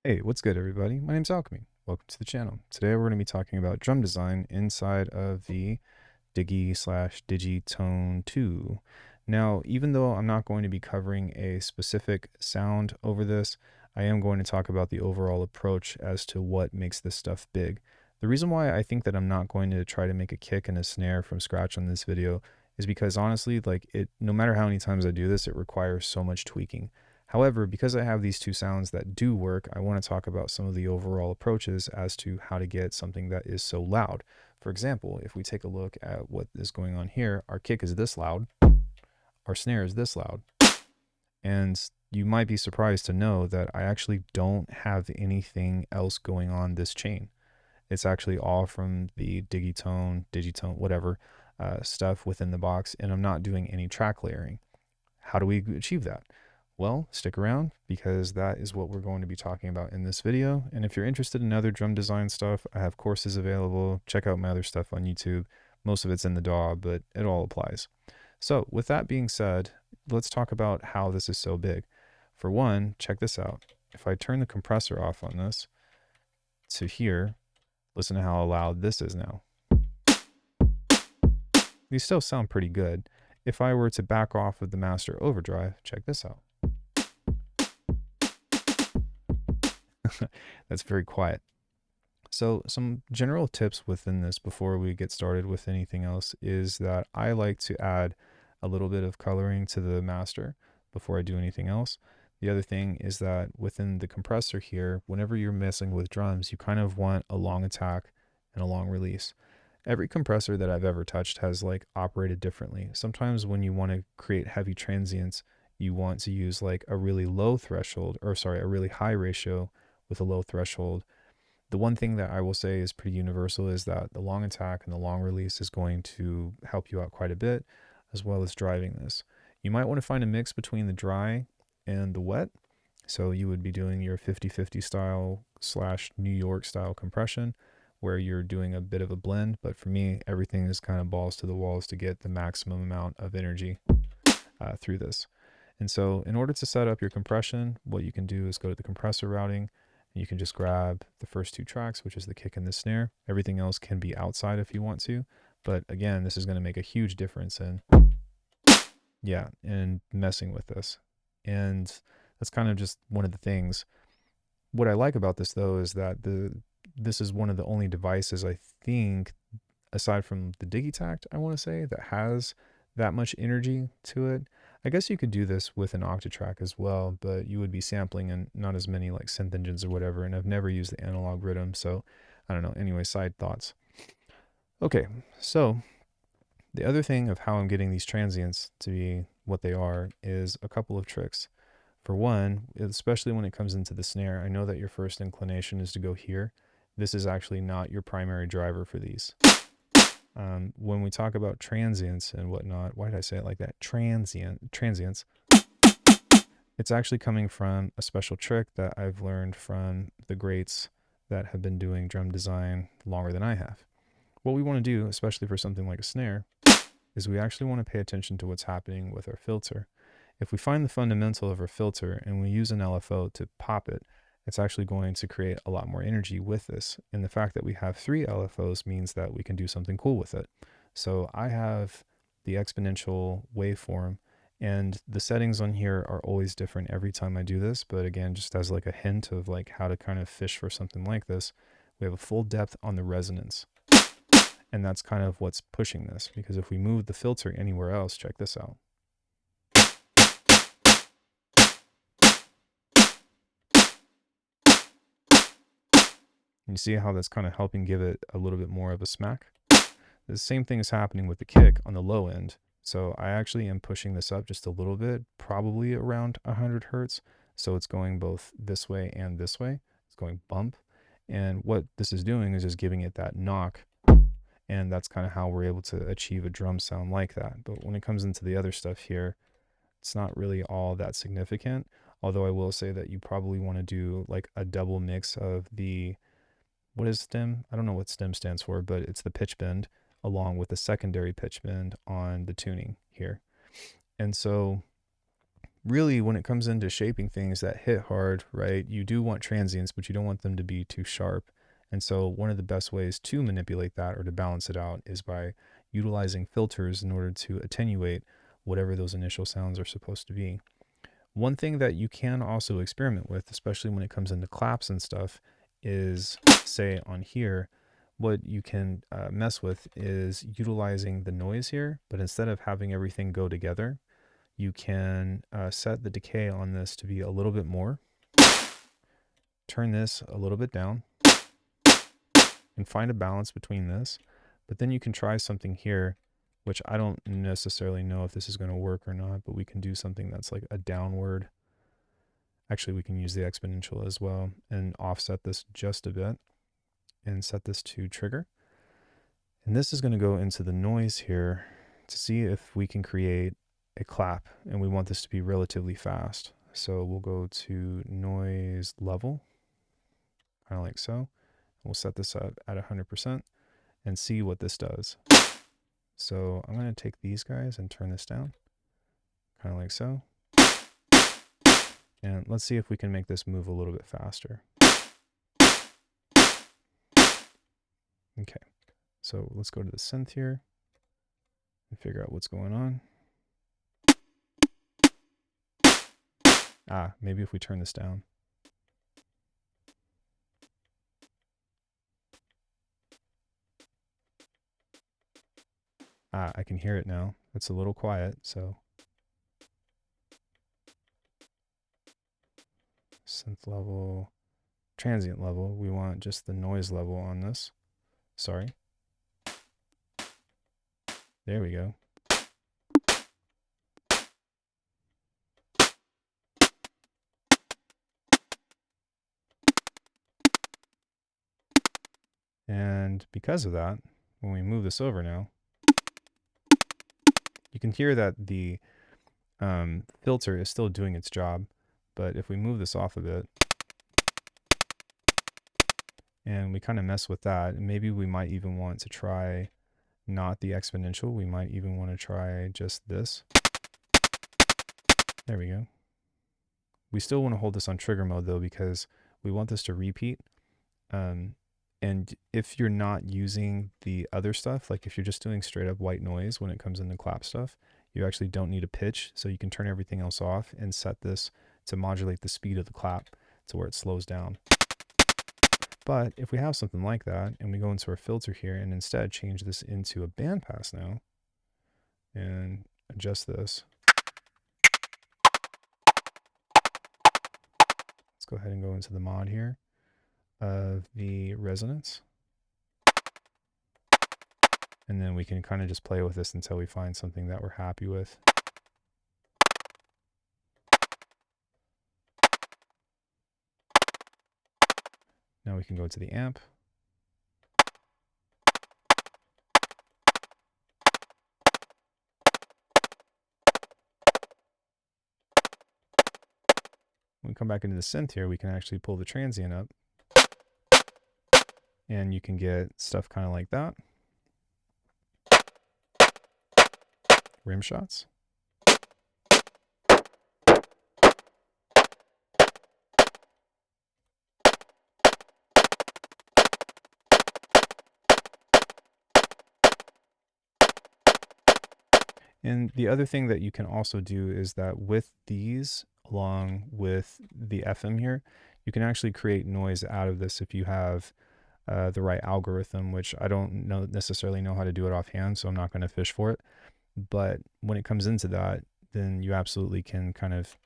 Hey, what's good, everybody? My name's Alckemy. Welcome to the channel. Today we're going to be talking about drum design inside of the Digitone 2. Now, even though I'm not going to be covering a specific sound over this, I am going to talk about the overall approach as to what makes this stuff big. The reason why I think that I'm not going to try to make a kick and a snare from scratch on this video is because honestly, no matter how many times I do this, it requires so much tweaking. However, because I have these two sounds that do work, I want to talk about some of the overall approaches as to how to get something that is so loud. For example, if we take a look at what is going on here, our kick is this loud, our snare is this loud. And you might be surprised to know that I actually don't have anything else going on this chain. It's actually all from the Digitone, whatever stuff within the box, and I'm not doing any track layering. How do we achieve that? Well, stick around because that is what we're going to be talking about in this video. And if you're interested in other drum design stuff, I have courses available. Check out my other stuff on YouTube. Most of it's in the DAW, but it all applies. So with that being said, let's talk about how this is so big. For one, check this out. If I turn the compressor off on this to here, listen to how loud this is now. These still sound pretty good. If I were to back off of the master overdrive, check this out. That's very quiet. So some general tips within this before we get started with anything else is that I like to add a little bit of coloring to the master before I do anything else. The other thing is that within the compressor here, whenever you're messing with drums, you kind of want a long attack and a long release. Every compressor that I've ever touched has like operated differently. Sometimes when you want to create heavy transients, you want to use like a really low threshold, or sorry, a really high ratio with a low threshold. The one thing that I will say is pretty universal is that the long attack and the long release is going to help you out quite a bit, as well as driving this. You might want to find a mix between the dry and the wet. So you would be doing your 50-50 style / New York style compression, where you're doing a bit of a blend. But for me, everything is kind of balls to the walls to get the maximum amount of energy through this. And so in order to set up your compression, what you can do is go to the compressor routing. You can just grab the first two tracks, which is the kick and the snare. Everything else can be outside if you want to. But again, this is going to make a huge difference in, in messing with this. And that's kind of just one of the things. What I like about this though is that this is one of the only devices I think, aside from the Digitact, I want to say, that has that much energy to it. I guess you could do this with an Octatrack as well, but you would be sampling and not as many like synth engines or whatever. And I've never used the analog rhythm, so I don't know. Anyway, side thoughts. Okay, so the other thing of how I'm getting these transients to be what they are is a couple of tricks. For one, especially when it comes into the snare, I know that your first inclination is to go here. This is actually not your primary driver for these. When we talk about transients and whatnot, why did I say it like that? Transients. It's actually coming from a special trick that I've learned from the greats that have been doing drum design longer than I have. What we want to do, especially for something like a snare, is we actually want to pay attention to what's happening with our filter. If we find the fundamental of our filter and we use an LFO to pop it, it's actually going to create a lot more energy with this. And the fact that we have 3 LFOs means that we can do something cool with it. So I have the exponential waveform, and the settings on here are always different every time I do this. But again, just as like a hint of like how to kind of fish for something like this, we have a full depth on the resonance. And that's kind of what's pushing this, because if we move the filter anywhere else, check this out. You see how that's kind of helping give it a little bit more of a smack? The same thing is happening with the kick on the low end. So I actually am pushing this up just a little bit, probably around 100 hertz. So it's going both this way and this way. It's going bump. And what this is doing is just giving it that knock. And that's kind of how we're able to achieve a drum sound like that. But when it comes into the other stuff here, it's not really all that significant. Although I will say that you probably want to do like a double mix of the, what is stem? I don't know what stem stands for, but it's the pitch bend along with the secondary pitch bend on the tuning here. And so really, when it comes into shaping things that hit hard, right, you do want transients, but you don't want them to be too sharp. And so one of the best ways to manipulate that or to balance it out is by utilizing filters in order to attenuate whatever those initial sounds are supposed to be. One thing that you can also experiment with, especially when it comes into claps and stuff, is, say on here, what you can mess with is utilizing the noise here, but instead of having everything go together, you can set the decay on this to be a little bit more, turn this a little bit down, and find a balance between this. But then you can try something here, which I don't necessarily know if this is going to work or not, but we can do something that's like a downward. Actually, we can use the exponential as well and offset this just a bit and set this to trigger. And this is going to go into the noise here to see if we can create a clap, and we want this to be relatively fast. So we'll go to noise level, kind of like so. We'll set this up at 100% and see what this does. So I'm going to take these guys and turn this down, kind of like so. And let's see if we can make this move a little bit faster. Okay, so let's go to the synth here and figure out what's going on. Maybe if we turn this down. I can hear it now. It's a little quiet, so. Synth level, transient level, we want just the noise level on this. Sorry. There we go. And because of that, when we move this over now, you can hear that the filter is still doing its job. But if we move this off a bit, and we kind of mess with that, maybe we might even want to try not the exponential. We might even want to try just this. There we go. We still want to hold this on trigger mode though, because we want this to repeat. And if you're not using the other stuff, like if you're just doing straight up white noise when it comes into clap stuff, you actually don't need a pitch. So you can turn everything else off and set this to modulate the speed of the clap to where it slows down. But if we have something like that and we go into our filter here and instead change this into a bandpass now and adjust this. Let's go ahead and go into the mod here of the resonance. And then we can kind of just play with this until we find something that we're happy with. Now we can go to the amp. When we come back into the synth here, we can actually pull the transient up. And you can get stuff kind of like that. Rim shots. And the other thing that you can also do is that with these, along with the FM here, you can actually create noise out of this if you have the right algorithm, which I don't necessarily know how to do it offhand, so I'm not going to fish for it. But when it comes into that, then you absolutely can kind of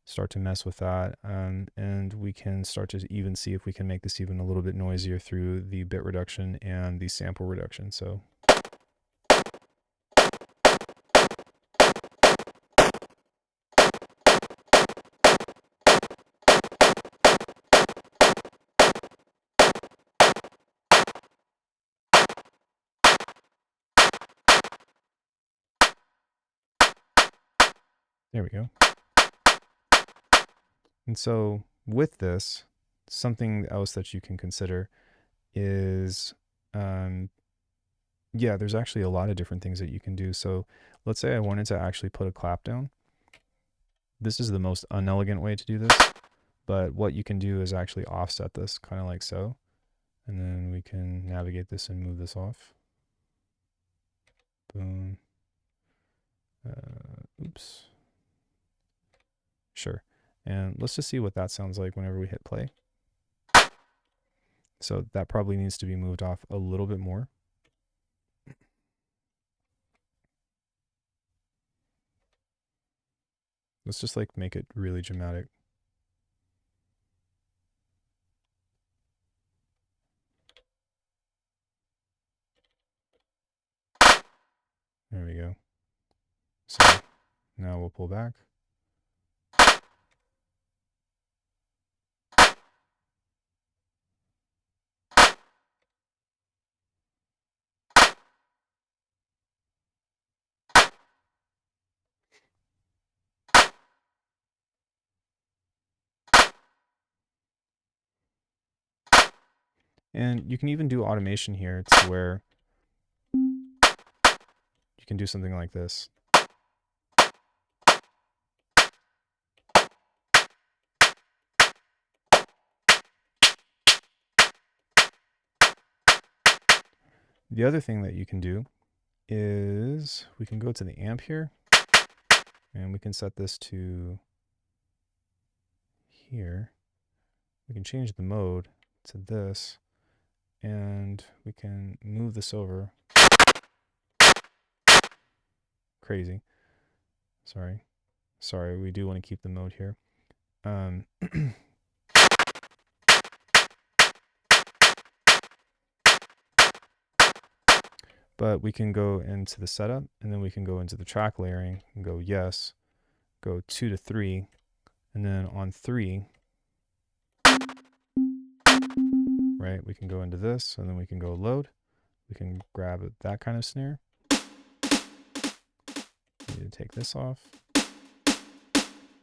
start to mess with that. And we can start to even see if we can make this even a little bit noisier through the bit reduction and the sample reduction. So there we go. And so with this, something else that you can consider is, yeah, there's actually a lot of different things that you can do. So let's say I wanted to actually put a clap down. This is the most unelegant way to do this, but what you can do is actually offset this kind of like so. And then we can navigate this and move this off. Boom. Oops. Sure. And let's just see what that sounds like whenever we hit play. So that probably needs to be moved off a little bit more. Let's just like make it really dramatic. There we go. So now we'll pull back. And you can even do automation here to where you can do something like this. The other thing that you can do is we can go to the amp here and we can set this to here. We can change the mode to this and we can move this over. Crazy. Sorry, we do want to keep the mode here. But we can go into the setup and then we can go into the track layering and go yes, go 2 to 3, and then on 3, right, we can go into this and then we can go load. We can grab that kind of snare. Need to take this off.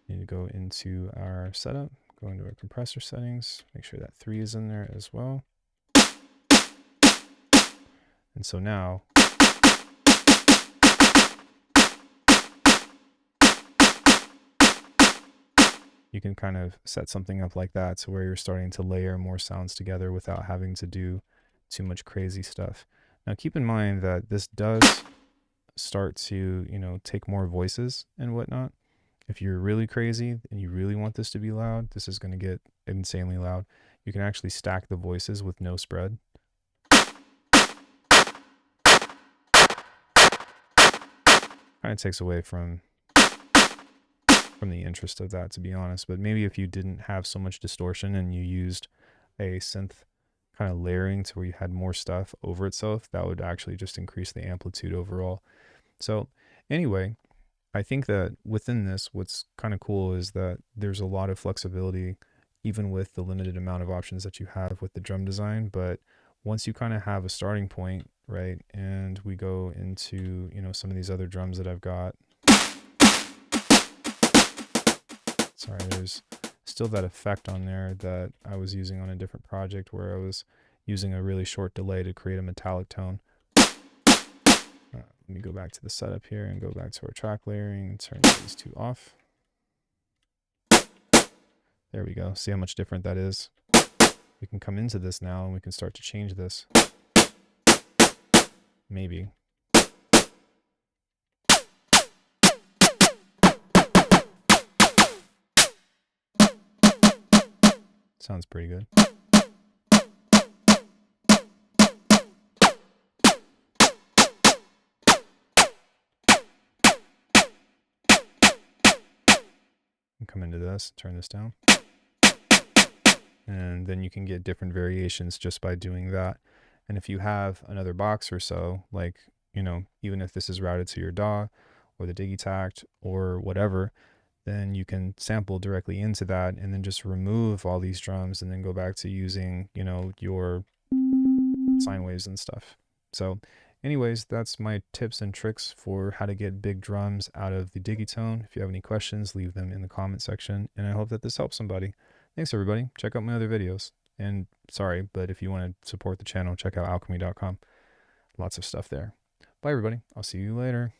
Need to go into our setup, go into our compressor settings, make sure that 3 is in there as well. And so now you can kind of set something up like that to where you're starting to layer more sounds together without having to do too much crazy stuff. Now keep in mind that this does start to, you know, take more voices and whatnot. If you're really crazy and you really want this to be loud, this is going to get insanely loud. You can actually stack the voices with no spread. Kind of takes away from the interest of that, to be honest. But maybe if you didn't have so much distortion and you used a synth kind of layering to where you had more stuff over itself, that would actually just increase the amplitude overall. So anyway, I think that within this, what's kind of cool is that there's a lot of flexibility, even with the limited amount of options that you have with the drum design. But once you kind of have a starting point, right, and we go into, you know, some of these other drums that I've got. Sorry, there's still that effect on there that I was using on a different project where I was using a really short delay to create a metallic tone. Let me go back to the setup here and go back to our track layering and turn these two off. There we go. See how much different that is? We can come into this now and we can start to change this. Maybe. Sounds pretty good. Come into this, turn this down. And then you can get different variations just by doing that. And if you have another box or so, like, you know, even if this is routed to your DAW or the Digitact or whatever, then you can sample directly into that and then just remove all these drums and then go back to using, you know, your sine waves and stuff. So anyways, that's my tips and tricks for how to get big drums out of the Digitone. If you have any questions, leave them in the comment section. And I hope that this helps somebody. Thanks, everybody. Check out my other videos. And sorry, but if you want to support the channel, check out alchemy.com. Lots of stuff there. Bye, everybody. I'll see you later.